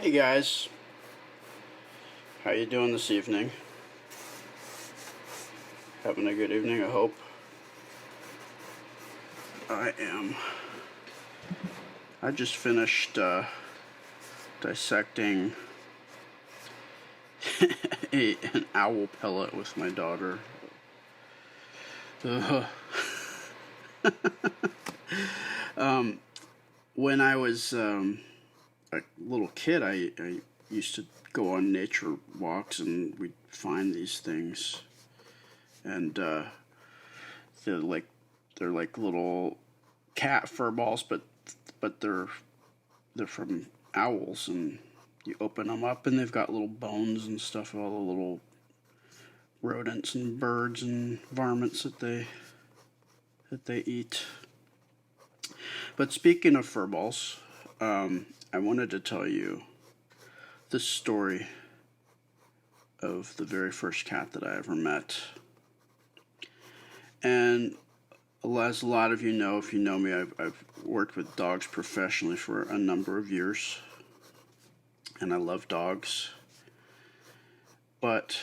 Hey guys, how you doing this evening? Having a good evening, I hope. I am. I just finished dissecting an owl pellet with my daughter. Ugh. When I was a little kid, I used to go on nature walks and we'd find these things, and they're like they're like little cat fur balls, but they're from owls, and you open them up and they've got little bones and stuff of all the little rodents and birds and varmints that they eat. But speaking of fur balls, I wanted to tell you the story of the very first cat that I ever met. And as a lot of you know, if you know me, I've worked with dogs professionally for a number of years, and I love dogs. But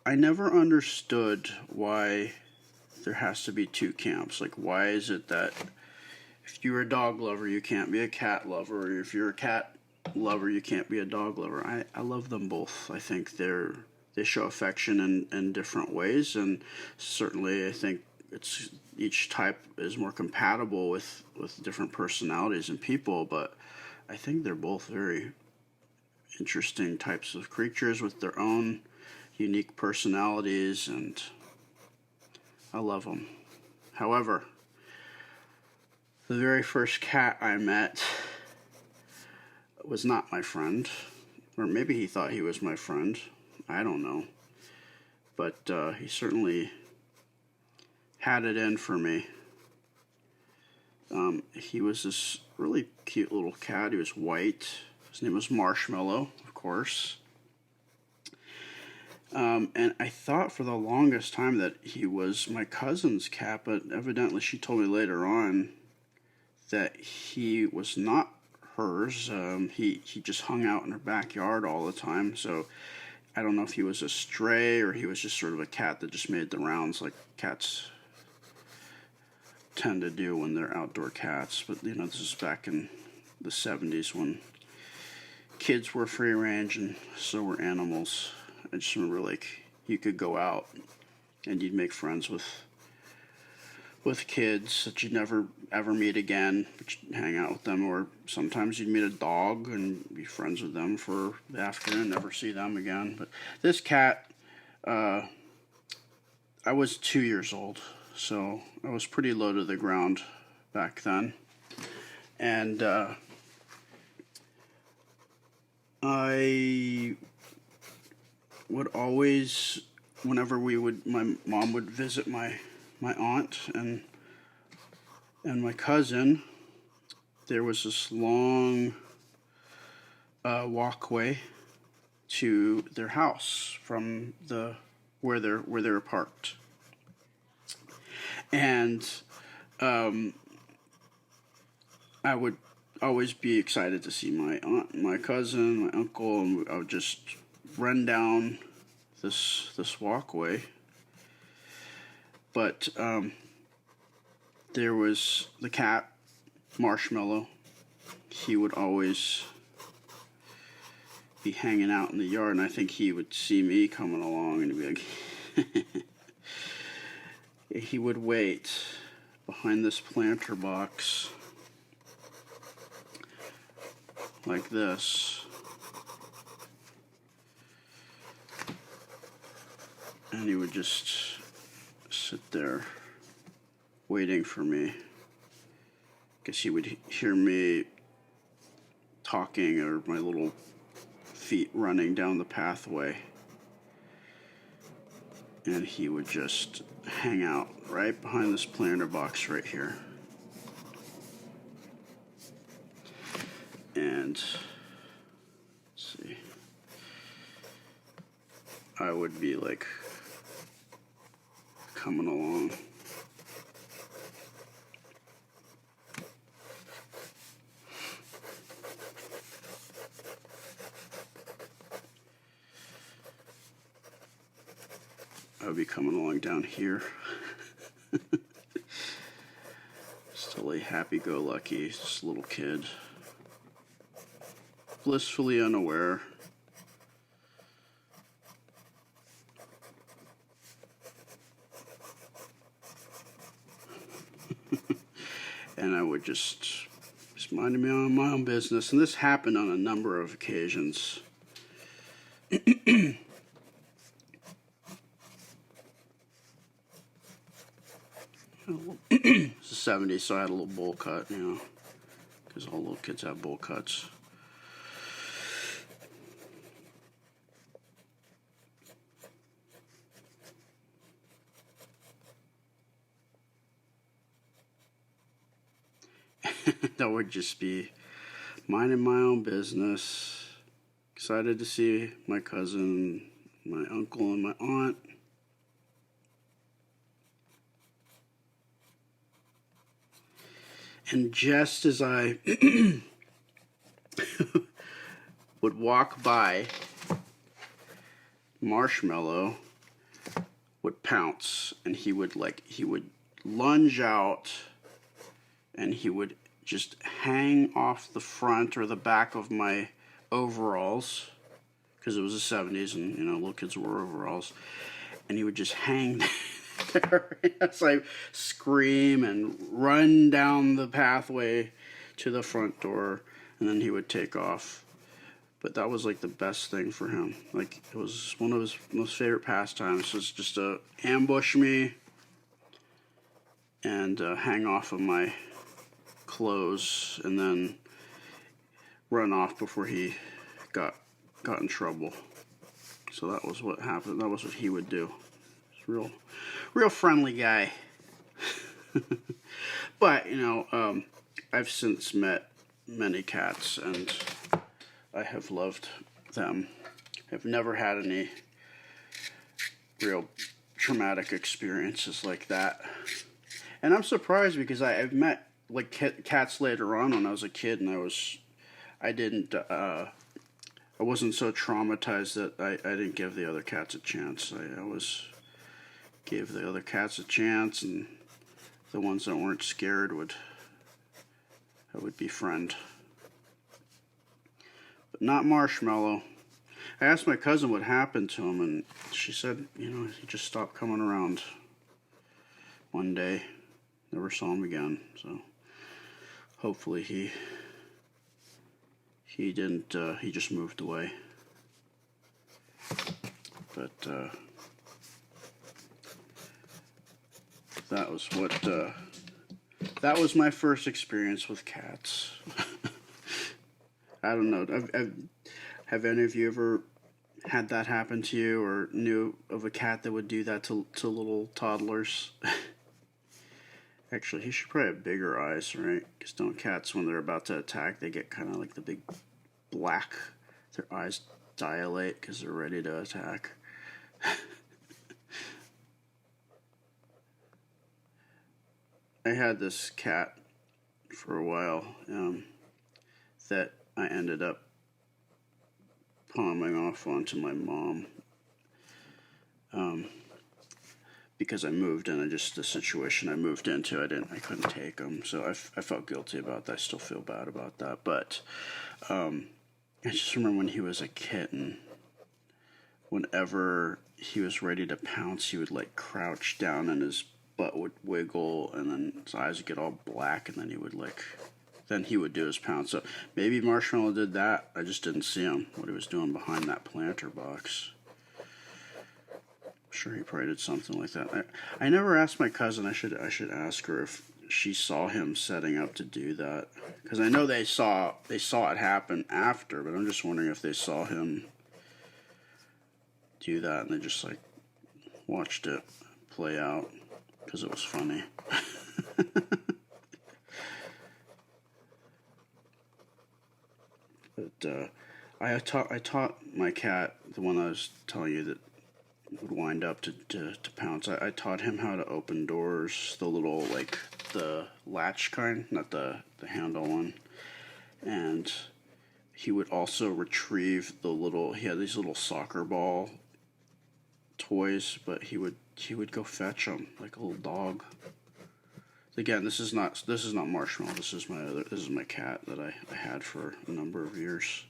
I never understood why there has to be two camps. Like, why is it that if you're a dog lover, you can't be a cat lover, or if you're a cat lover, you can't be a dog lover? I love them both. I think they show affection in different ways, and certainly I think it's each type is more compatible with different personalities and people. But I think they're both very interesting types of creatures with their own unique personalities, and I love them. However, the very first cat I met was not my friend, or maybe he thought he was my friend. I don't know. But he certainly had it in for me. He was this really cute little cat. He was white. His name was Marshmallow, of course. And I thought for the longest time that he was my cousin's cat, but evidently she told me later on that he was not hers. He just hung out in her backyard all the time, so I don't know if he was a stray or he was just sort of a cat that just made the rounds like cats tend to do when they're outdoor cats. But this is back in the 70s when kids were free range and so were animals. I just remember, like, you could go out and you'd make friends with kids that you'd never ever meet again, but you'd hang out with them, or sometimes you'd meet a dog and be friends with them for the afternoon, never see them again. But this cat, I was 2 years old, so I was pretty low to the ground back then, and I would always, whenever my mom would visit my aunt and my cousin, there was this long walkway to their house from where they're parked, and I would always be excited to see my aunt, my cousin, my uncle, and I would just run down this walkway. But there was the cat, Marshmallow. He would always be hanging out in the yard, and I think he would see me coming along and he'd be like, he would wait behind this planter box like this, and he would just sit there waiting for me. Guess he would hear me talking or my little feet running down the pathway, and he would just hang out right behind this planter box right here. And let's see, I would be like coming along. I would be coming along down here. Still a happy-go-lucky, just little kid. Blissfully unaware. And I would just minding me on my own business. And this happened on a number of occasions. It's the 70s, so I had a little bowl cut, you know, because all little kids have bowl cuts. That would just be minding my own business, excited to see my cousin, my uncle, and my aunt. And just as I would walk by, Marshmallow would pounce, and he would lunge out, and he would just hang off the front or the back of my overalls, because it was the 70s, and you know, little kids wore overalls, and he would just hang there as I scream and run down the pathway to the front door, and then he would take off. But that was like the best thing for him. Like, it was one of his most favorite pastimes, was just to ambush me and hang off of my clothes and then run off before he got in trouble. So that was what happened. That was what he would do. He's real friendly guy. But you know, I've since met many cats, and I have loved them. I've never had any real traumatic experiences like that. And I'm surprised, because I've met like cats later on when I was a kid, and I wasn't so traumatized that I didn't give the other cats a chance. I always gave the other cats a chance, and the ones that weren't scared I would befriend. But not Marshmallow. I asked my cousin what happened to him, and she said, you know, he just stopped coming around one day. Never saw him again, so hopefully he didn't, he just moved away. But that was my first experience with cats. I don't know. Have any of you ever had that happen to you, or knew of a cat that would do that to little toddlers? Actually, he should probably have bigger eyes, right? Because don't cats, when they're about to attack, they get kind of like the big black, their eyes dilate because they're ready to attack. I had this cat for a while that I ended up palming off onto my mom because I moved in. The situation I moved into, I couldn't take him, so I felt guilty about that. I still feel bad about that, but I just remember when he was a kitten, whenever he was ready to pounce, he would like crouch down and his butt would wiggle, and then his eyes would get all black, and then he would do his pounce. So maybe Marshmallow did that. I just didn't see him, what he was doing behind that planter box. I'm sure he probably did something like that. I never asked my cousin. I should ask her if she saw him setting up to do that, because I know they saw it happen after, but I'm just wondering if they saw him do that and they just like watched it play out because it was funny. But I taught my cat, the one I was telling you that would wind up to pounce. I taught him how to open doors, the little, like, the latch kind, not the handle one. And he would also retrieve he had these little soccer ball toys, but he would go fetch them like a little dog. Again, this is not Marshmallow. This is my cat that I had for a number of years.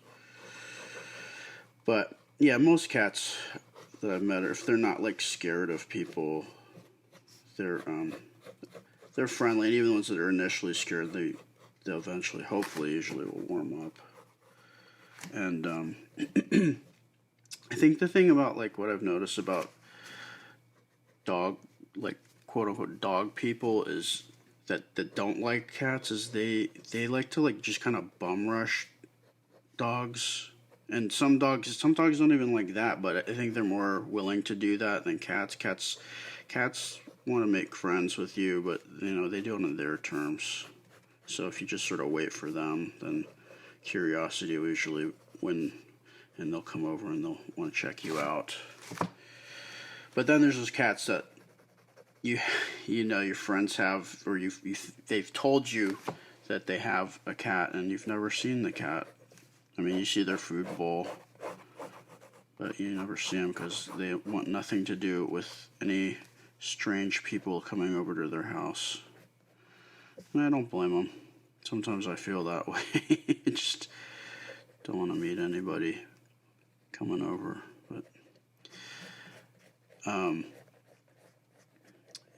But yeah, most cats that I've met, if they're not like scared of people, they're friendly, and even the ones that are initially scared, they'll eventually, hopefully, usually will warm up. And I think the thing about like what I've noticed about dog, like quote unquote dog people, is that don't like cats is they like to like just kind of bum rush dogs. And some dogs don't even like that, but I think they're more willing to do that than cats. Cats want to make friends with you, but they do it on their terms. So if you just sort of wait for them, then curiosity will usually win, and they'll come over and they'll want to check you out. But then there's those cats that your friends have, or they've told you that they have a cat and you've never seen the cat. I mean, you see their food bowl, but you never see them because they want nothing to do with any strange people coming over to their house. And I don't blame them. Sometimes I feel that way. Just don't want to meet anybody coming over. But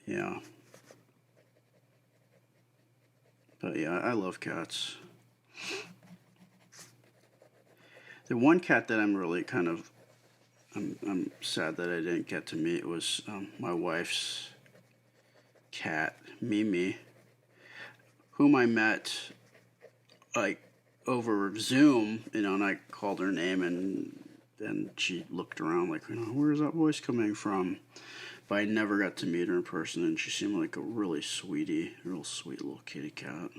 yeah. But yeah, I love cats. The one cat that I'm really I'm sad that I didn't get to meet was my wife's cat, Mimi, whom I met like over Zoom, and I called her name, and she looked around like, where's that voice coming from? But I never got to meet her in person, and she seemed like a real sweet little kitty cat.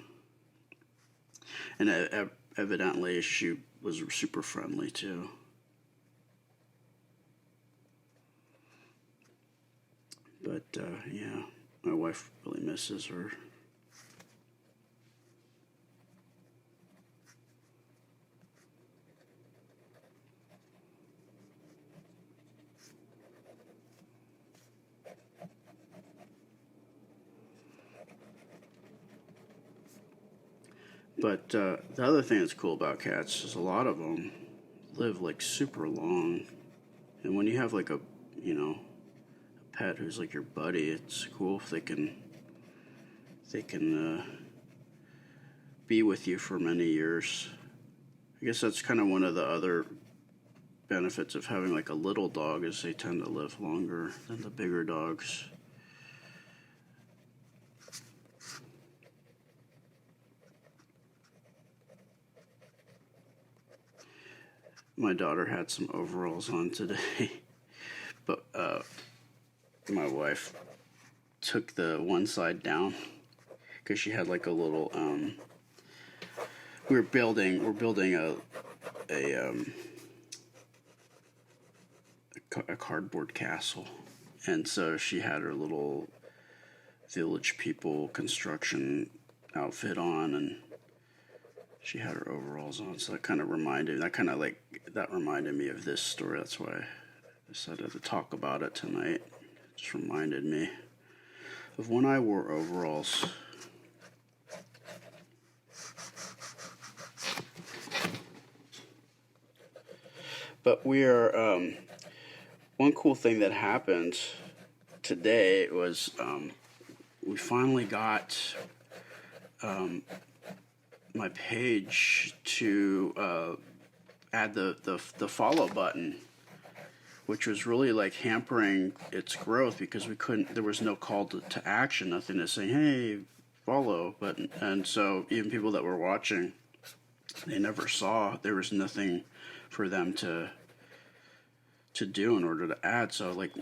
And evidently she was super friendly too. But yeah, my wife really misses her. But the other thing that's cool about cats is a lot of them live like super long, and when you have like a pet who's like your buddy, it's cool if they can be with you for many years. I guess that's kind of one of the other benefits of having like a little dog, is they tend to live longer than the bigger dogs. My daughter had some overalls on today, but my wife took the one side down because she had like a little we're building a cardboard castle, and so she had her little Village People construction outfit on, and she had her overalls on, so that reminded me of this story. That's why I decided to talk about it tonight. It just reminded me of when I wore overalls. But we are one cool thing that happened today was we finally got my page to add the follow button, which was really like hampering its growth because there was no call to action, nothing to say, hey, follow button. And so even people that were watching, they never saw, there was nothing for them to do in order to add. So like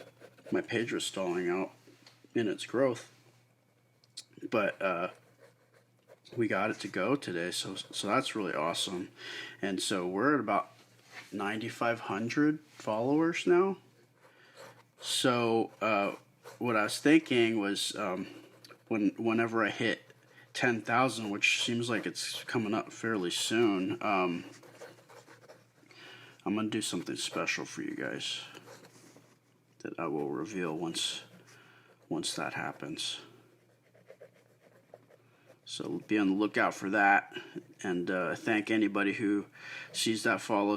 my page was stalling out in its growth. But we got it to go today, so that's really awesome. And so we're at about 9,500 followers now. So what I was thinking was whenever I hit 10,000, which seems like it's coming up fairly soon, I'm gonna do something special for you guys. that I will reveal once that happens. So be on the lookout for that, and thank anybody who sees that follow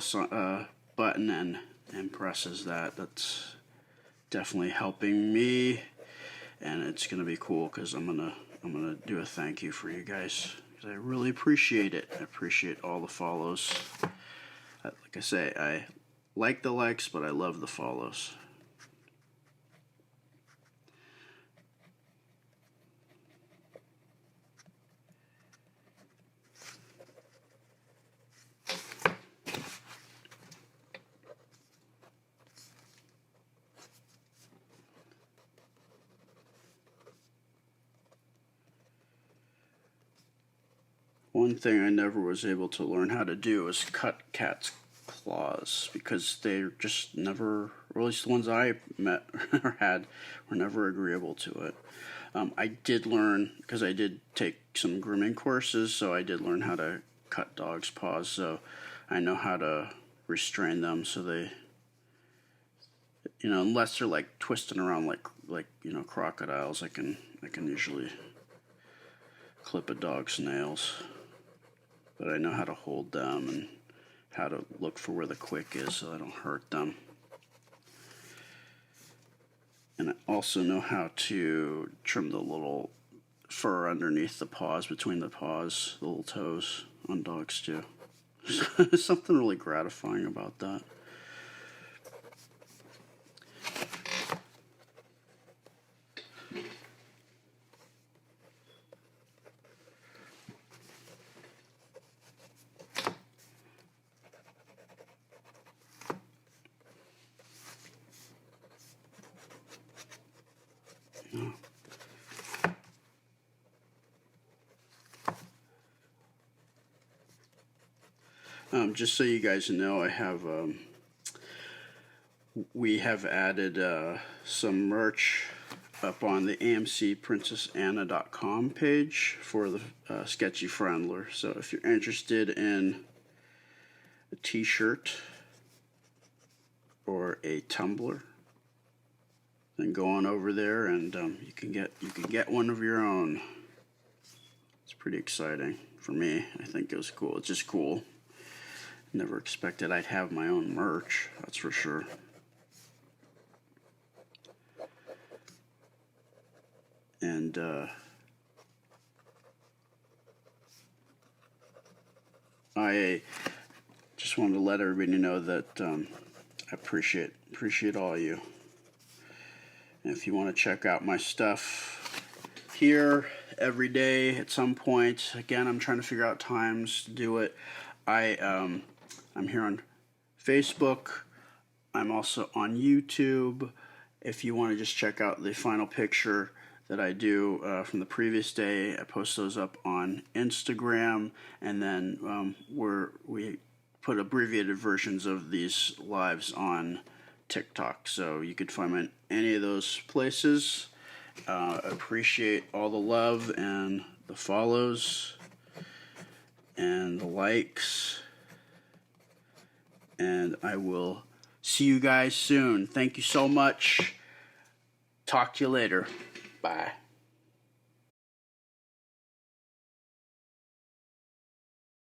button and presses that. That's definitely helping me, and it's gonna be cool because I'm gonna do a thank you for you guys because I really appreciate it. I appreciate all the follows. Like I say, I like the likes, but I love the follows. One thing I never was able to learn how to do is cut cats' claws because they're just never, or at least the ones I met or had, were never agreeable to it. I did learn, because I did take some grooming courses, so I did learn how to cut dogs' paws, so I know how to restrain them so they, unless they're like twisting around like crocodiles, I can usually clip a dog's nails. But I know how to hold them and how to look for where the quick is so I don't hurt them. And I also know how to trim the little fur underneath the paws, between the paws, the little toes on dogs too. There's something really gratifying about that. Just so you guys know, we have added some merch up on the amcprincessanna.com page for the Sketchy Friendler. So if you're interested in a t-shirt or a tumbler, then go on over there and you can get one of your own. It's pretty exciting for me. I think it was cool. It's just cool. Never expected I'd have my own merch, that's for sure. And I just wanted to let everybody know that I appreciate all of you. And if you want to check out my stuff here every day at some point, again, I'm trying to figure out times to do it. I'm here on Facebook. I'm also on YouTube. If you want to just check out the final picture that I do from the previous day, I post those up on Instagram, and then we put abbreviated versions of these lives on TikTok. So you could find me in any of those places. Appreciate all the love and the follows and the likes. And I will see you guys soon. Thank you so much. Talk to you later. Bye.